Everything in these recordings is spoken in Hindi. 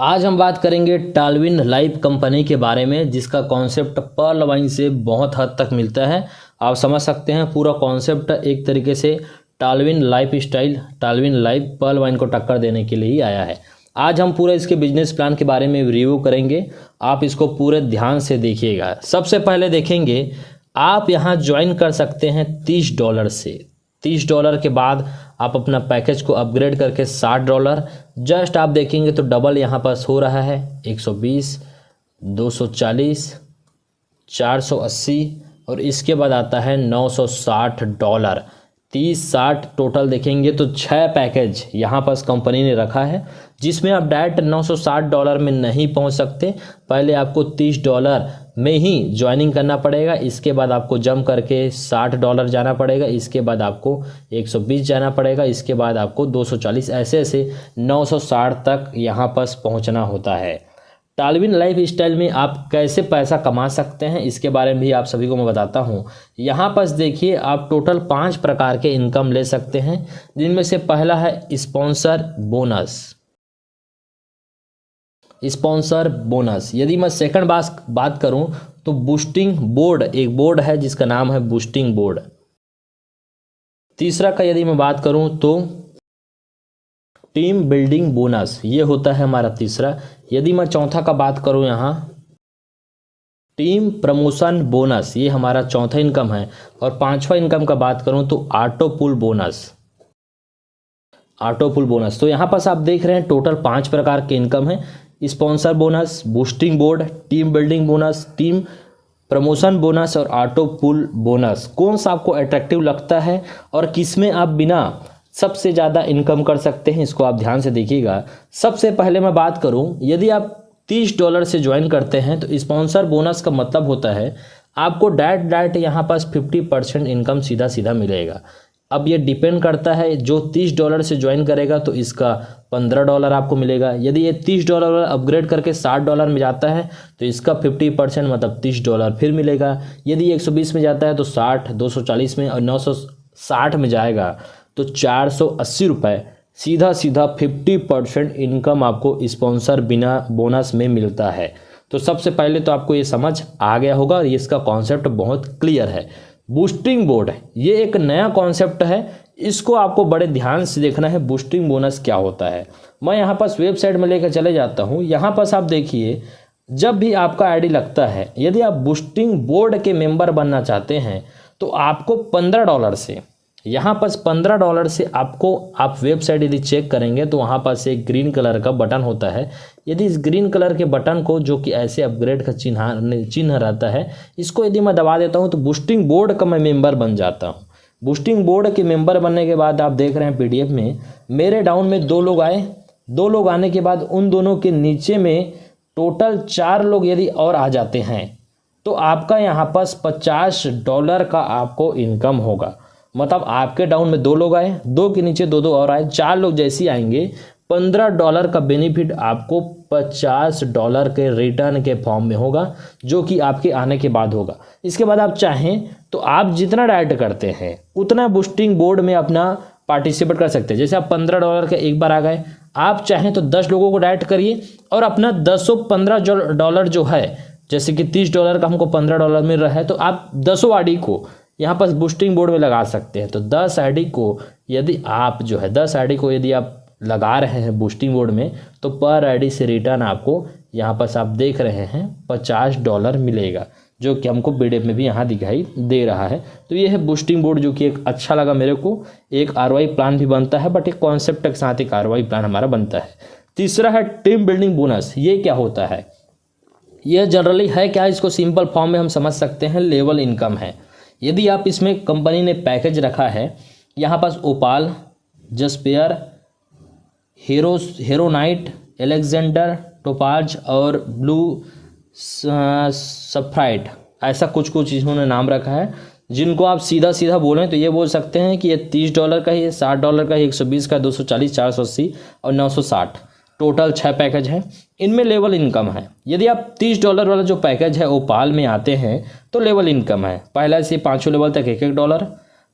आज हम बात करेंगे टालविन लाइफ कंपनी के बारे में, जिसका कॉन्सेप्ट पर्ल वाइन से बहुत हद तक मिलता है। आप समझ सकते हैं पूरा कॉन्सेप्ट एक तरीके से Talwin life style, Talwin life pearl wine को टक्कर देने के लिए ही आया है। आज हम पूरा इसके बिजनेस प्लान के बारे में रिव्यू करेंगे, आप इसको पूरे ध्यान से देखिएगा। सबसे पहले देखेंगे आप यहाँ ज्वाइन कर सकते हैं $30 से। $30 के बाद आप अपना पैकेज को अपग्रेड करके $60, जस्ट आप देखेंगे तो डबल यहाँ पास हो रहा है। 120, 240, 480 और इसके बाद आता है $960। 30-60 टोटल देखेंगे तो 6 पैकेज यहाँ पास कंपनी ने रखा है, जिसमें आप डायरेक्ट $960 में नहीं पहुँच सकते। पहले आपको $30 में ही ज्वाइनिंग करना पड़ेगा, इसके बाद आपको जम करके $60 जाना पड़ेगा, इसके बाद आपको 120 जाना पड़ेगा, इसके बाद आपको 240, ऐसे ऐसे 960 तक यहाँ पास पहुँचना होता है। टालविन लाइफ स्टाइल में आप कैसे पैसा कमा सकते हैं इसके बारे में भी आप सभी को मैं बताता हूं। यहाँ पास देखिए आप टोटल 5 प्रकार के इनकम ले सकते हैं, जिनमें से पहला है स्पॉन्सर बोनस। स्पॉन्सर बोनस यदि मैं सेकंड बात करूं तो बूस्टिंग बोर्ड, एक बोर्ड है जिसका नाम है बूस्टिंग बोर्ड। तीसरा का यदि मैं बात करूं तो टीम बिल्डिंग बोनस, ये होता है हमारा तीसरा। यदि मैं चौथा का बात करूं यहाँ टीम प्रमोशन बोनस, ये हमारा चौथा इनकम है। और 5वां इनकम का बात करूं तो ऑटो पुल बोनस, ऑटो पुल बोनस। तो यहाँ पास आप देख रहे हैं टोटल 5 प्रकार के इनकम है। Sponsor bonus, boosting board, team building bonus, team promotion bonus और ऑटो पुल बोनस। कौन सा आपको अट्रैक्टिव लगता है और किसमें आप बिना सबसे ज़्यादा इनकम कर सकते हैं, इसको आप ध्यान से देखिएगा। सबसे पहले मैं बात करूं, यदि आप $30 से ज्वाइन करते हैं तो स्पॉन्सर बोनस का मतलब होता है आपको डायरेक्ट यहाँ पास 50% इनकम सीधा सीधा मिलेगा। अब ये डिपेंड करता है, जो $30 से ज्वाइन करेगा तो इसका $15 आपको मिलेगा। यदि ये $30 अपग्रेड करके $60 में जाता है तो इसका 50% मतलब $30 फिर मिलेगा। यदि 120 में जाता है तो 60, 240 में और 960 में जाएगा तो ₹480 सीधा सीधा 50% इनकम आपको स्पॉन्सर बिना बोनस में मिलता है। तो सबसे पहले तो आपको ये समझ आ गया होगा और इसका कॉन्सेप्ट बहुत क्लियर है। बूस्टिंग बोर्ड है, ये एक नया कॉन्सेप्ट है, इसको आपको बड़े ध्यान से देखना है। बूस्टिंग बोनस क्या होता है, मैं यहाँ पास वेबसाइट में लेकर चले जाता हूँ। यहाँ पास आप देखिए, जब भी आपका आईडी लगता है, यदि आप बूस्टिंग बोर्ड के मेंबर बनना चाहते हैं तो आपको $15 से, यहाँ पास $15 से आपको, आप वेबसाइट यदि चेक करेंगे तो वहाँ पास एक ग्रीन कलर का बटन होता है। यदि इस ग्रीन कलर के बटन को, जो कि ऐसे अपग्रेड का चिन्ह रहता है, इसको यदि मैं दबा देता हूँ तो बूस्टिंग बोर्ड का मैं मेंबर बन जाता हूँ। बूस्टिंग बोर्ड के मेंबर बनने के बाद आप देख रहे हैं PDF में मेरे डाउन में 2 लोग आए। 2 लोग आने के बाद उन दोनों के नीचे में टोटल 4 लोग यदि और आ जाते हैं तो आपका यहाँ पास $50 का आपको इनकम होगा। मतलब आपके डाउन में 2 लोग आए, 2 के नीचे 2 और आए, 4 लोग जैसे ही आएंगे $15 का बेनिफिट आपको $50 के रिटर्न के फॉर्म में होगा, जो कि आपके आने के बाद होगा। इसके बाद आप चाहें तो आप जितना डाइट करते हैं उतना बूस्टिंग बोर्ड में अपना पार्टिसिपेट कर सकते हैं। जैसे आप $15 के एक बार आ गए, आप चाहें तो 10 लोगों को डाइट करिए और अपना $15 जो है, जैसे कि $30 का हमको $15 मिल रहा है, तो आप 10 आईडी को यहाँ पास बूस्टिंग बोर्ड में लगा सकते हैं। तो 10 आईडी को यदि आप जो है 10 आईडी को यदि आप लगा रहे हैं बूस्टिंग बोर्ड में तो पर आईडी से रिटर्न आपको यहाँ पास आप देख रहे हैं $50 मिलेगा, जो कि हमको PDF में भी यहाँ दिखाई दे रहा है। तो ये है बूस्टिंग बोर्ड, जो कि एक अच्छा लगा मेरे को। एक ROI प्लान भी बनता है, बट एक कॉन्सेप्ट के साथ एक ROI प्लान हमारा बनता है। तीसरा है टीम बिल्डिंग बोनस। ये क्या होता है, यह जनरली है क्या, इसको सिंपल फॉर्म में हम समझ सकते हैं, लेवल इनकम है। यदि आप इसमें कंपनी ने पैकेज रखा है, यहाँ पास ओपाल, जस्पेयर, हेरोनाइट, एलेक्जेंडर, टोपाज और ब्लू सफ्राइट, ऐसा कुछ इन्होंने नाम रखा है, जिनको आप सीधा सीधा बोलें तो ये बोल सकते हैं कि ये $30 का ही है, $60 का ही, 120 का, 240, 480 और 960, टोटल 6 पैकेज हैं। इनमें लेवल इनकम है। यदि आप $30 वाला जो पैकेज है ओपाल में आते हैं तो लेवल इनकम है, पहला से 5वें लेवल तक $1-1,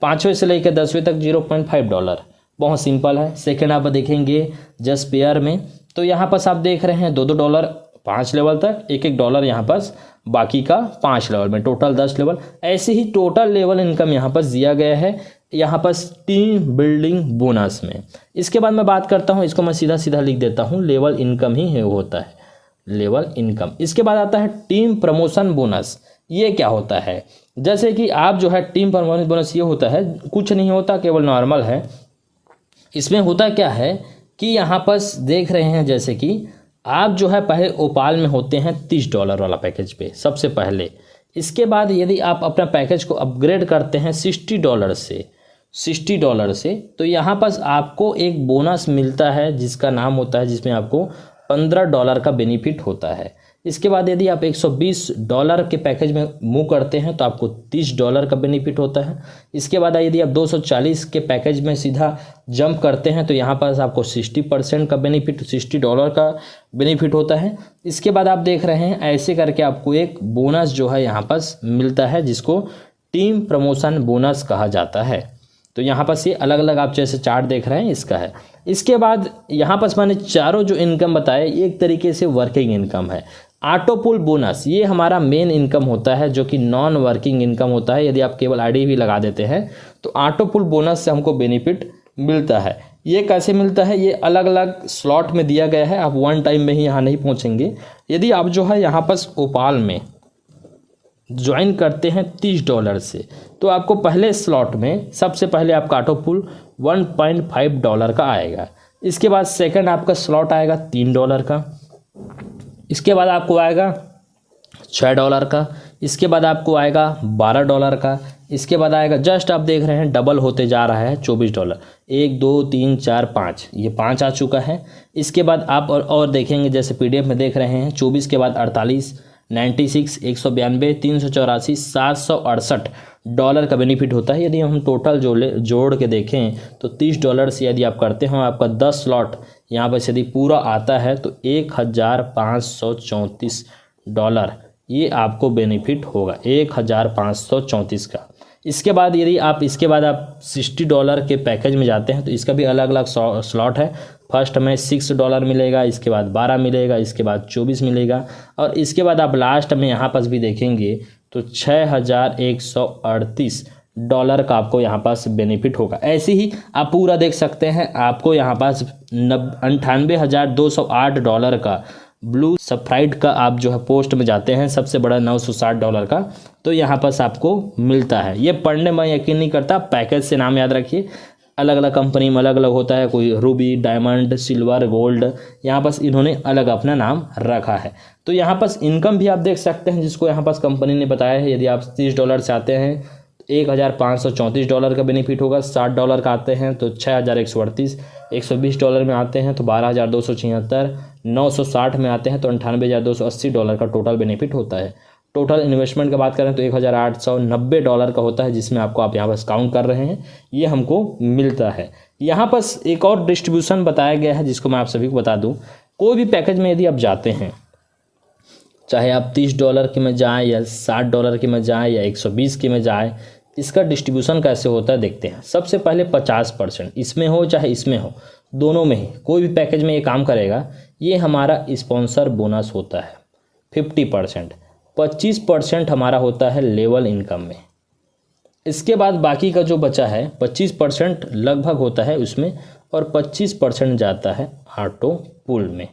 5वें से लेकर 10वें तक $0.5, बहुत सिंपल है। सेकंड आप देखेंगे जस्ट पेयर में, तो यहाँ पर आप देख रहे हैं $2 5 लेवल तक, $1 यहाँ पर, बाकी का 5 लेवल में, टोटल 10 लेवल। ऐसे ही टोटल लेवल इनकम यहाँ पर दिया गया है यहाँ पर टीम बिल्डिंग बोनस में। इसके बाद मैं बात करता हूँ, इसको मैं सीधा सीधा लिख देता हूँ, लेवल इनकम ही है होता है, लेवल इनकम। इसके बाद आता है टीम प्रमोशन बोनस। ये क्या होता है? जैसे कि आप जो है टीम प्रमोशन बोनस, ये होता है, कुछ नहीं होता, केवल नॉर्मल है। इसमें होता क्या है कि यहाँ पर देख रहे हैं, जैसे कि आप जो है पहले ओपाल में होते हैं $30 वाला पैकेज पे सबसे पहले। इसके बाद यदि आप अपना पैकेज को अपग्रेड करते हैं $60 से, तो यहाँ पर आपको एक बोनस मिलता है जिसका नाम होता है, जिसमें आपको $15 का बेनिफिट होता है। इसके बाद यदि आप $120 के पैकेज में मूव करते हैं तो आपको $30 का बेनिफिट होता है। इसके बाद यदि आप 240 के पैकेज में सीधा जंप करते हैं तो यहाँ पर आपको 60% का बेनिफिट, $60 का बेनिफिट होता है। इसके बाद आप देख रहे हैं ऐसे करके आपको एक बोनस जो है यहाँ पर मिलता है, जिसको टीम प्रमोशन बोनस कहा जाता है। तो यहाँ पर ये अलग अलग आप जैसे चार्ट देख रहे हैं इसका है। इसके बाद यहाँ पर मैंने चारों जो इनकम बताए, एक तरीके से वर्किंग इनकम है। ऑटो पुल बोनस, ये हमारा मेन इनकम होता है, जो कि नॉन वर्किंग इनकम होता है। यदि आप केवल आईडी भी लगा देते हैं तो ऑटो पुल बोनस से हमको बेनिफिट मिलता है। ये कैसे मिलता है? ये अलग अलग स्लॉट में दिया गया है, आप वन टाइम में ही यहाँ नहीं पहुँचेंगे। यदि आप जो है यहाँ पर ओपाल में ज्वाइन करते हैं $30 से, तो आपको पहले स्लॉट में सबसे पहले आपका ऑटो पुल $1.5 का आएगा। इसके बाद सेकंड आपका स्लॉट आएगा $3 का। इसके बाद आपको आएगा $6 का। इसके बाद आपको आएगा $12 का। इसके बाद आएगा, जस्ट आप देख रहे हैं डबल होते जा रहा है, $24। 1 2 3 4 5, ये 5 आ चुका है। इसके बाद आप और देखेंगे, जैसे पीडीएफ में देख रहे हैं, 24 के बाद 48, 96, 192, 384, $768 का बेनिफिट होता है। यदि हम टोटल जोड़ के देखें तो $30 से यदि आप करते हैं, आपका 10 स्लॉट यहाँ पर यदि पूरा आता है तो $1534 ये आपको बेनिफिट होगा, 1534 का। इसके बाद यदि आप $60 के पैकेज में जाते हैं तो इसका भी अलग अलग स्लॉट है। फर्स्ट में $6 मिलेगा, इसके बाद 12 मिलेगा, इसके बाद 24 मिलेगा, और इसके बाद आप लास्ट में यहाँ पर भी देखेंगे तो $6138 का आपको यहाँ पास बेनिफिट होगा। ऐसे ही आप पूरा देख सकते हैं, आपको यहाँ पास $98,208 का ब्लू सप्राइट का आप जो है पोस्ट में जाते हैं, सबसे बड़ा $960 का, तो यहाँ पास आपको मिलता है। ये पढ़ने में यकीन नहीं करता, पैकेज से नाम याद रखिए, अलग अलग कंपनी में अलग अलग होता है, कोई रूबी, डायमंड, सिल्वर, गोल्ड, यहाँ पास इन्होंने अलग अपना नाम रखा है। तो यहाँ पास इनकम भी आप देख सकते हैं, जिसको यहाँ पास कंपनी ने बताया है। यदि आप $30 से आते हैं $1534 का बेनिफिट होगा, $60 का आते हैं तो $6138, $120 में आते हैं तो $12,276, $960 में आते हैं तो $98,280 का टोटल बेनिफिट होता है। टोटल इन्वेस्टमेंट की बात करें तो $1,890 का होता है, जिसमें आप यहाँ पर काउंट कर रहे हैं, ये हमको मिलता है। यहाँ पर एक और डिस्ट्रीब्यूशन बताया गया है, जिसको मैं आप सभी को बता दूँ। कोई भी पैकेज में यदि आप जाते हैं, चाहे आप $30 के में जाएँ या $60 के में जाएँ या 120 के में जाएँ, इसका डिस्ट्रीब्यूशन कैसे होता है देखते हैं। सबसे पहले 50%, इसमें हो चाहे इसमें हो, दोनों में ही कोई भी पैकेज में ये काम करेगा। ये हमारा स्पॉन्सर बोनस होता है 50%। 25% हमारा होता है लेवल इनकम में। इसके बाद बाकी का जो बचा है 25% लगभग होता है उसमें, और 25% जाता है ऑटो पुल में।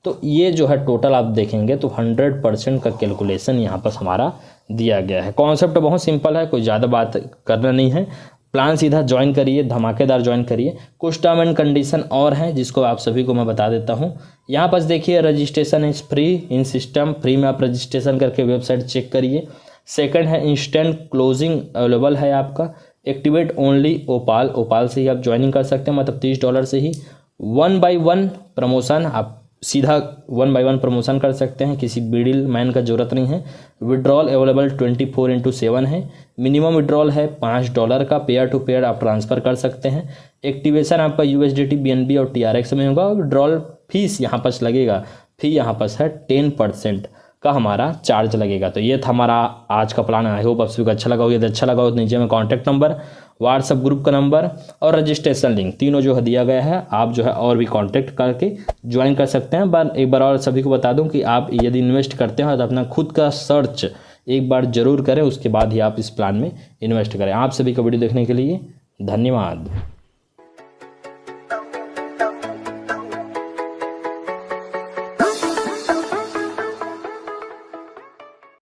तो ये जो है टोटल आप देखेंगे तो 100% का कैलकुलेशन यहाँ पर हमारा दिया गया है। कॉन्सेप्ट बहुत सिंपल है, कोई ज़्यादा बात करना नहीं है। प्लान सीधा ज्वाइन करिए, धमाकेदार ज्वाइन करिए। कुछ टर्म एंड कंडीशन और हैं जिसको आप सभी को मैं बता देता हूँ। यहाँ पर देखिए, registration is free in system, free में आप रजिस्ट्रेशन करके वेबसाइट चेक करिए। सेकंड है इंस्टेंट क्लोजिंग अवेलेबल है आपका। एक्टिवेट ओनली ओपाल से ही आप ज्वाइनिंग कर सकते हैं, मतलब $30 से ही। 1 by 1 प्रमोशन, आप सीधा 1 by 1 प्रमोशन कर सकते हैं, किसी मिडिल मैन का जरूरत नहीं है। विड्रॉल अवेलेबल 24/7 है। मिनिमम विड्रॉल है $5 का, पेयर टू पेयर आप ट्रांसफ़र कर सकते हैं। एक्टिवेशन आपका USDT, BNB और TRX में होगा। विड्रॉल फीस यहाँ पर लगेगा, फी यहाँ पर है 10%। का हमारा चार्ज लगेगा। तो ये था हमारा आज का प्लान। आई होप आप सभी को अच्छा लगा हो। यदि अच्छा लगा हो तो नीचे में कॉन्टैक्ट नंबर, व्हाट्सएप ग्रुप का नंबर और रजिस्ट्रेशन लिंक तीनों जो है दिया गया है। आप जो है और भी कांटेक्ट करके ज्वाइन कर सकते हैं। एक बार और सभी को बता दूं कि आप यदि इन्वेस्ट करते हो तो अपना खुद का सर्च एक बार जरूर करें, उसके बाद ही आप इस प्लान में इन्वेस्ट करें। आप सभी को वीडियो देखने के लिए धन्यवाद।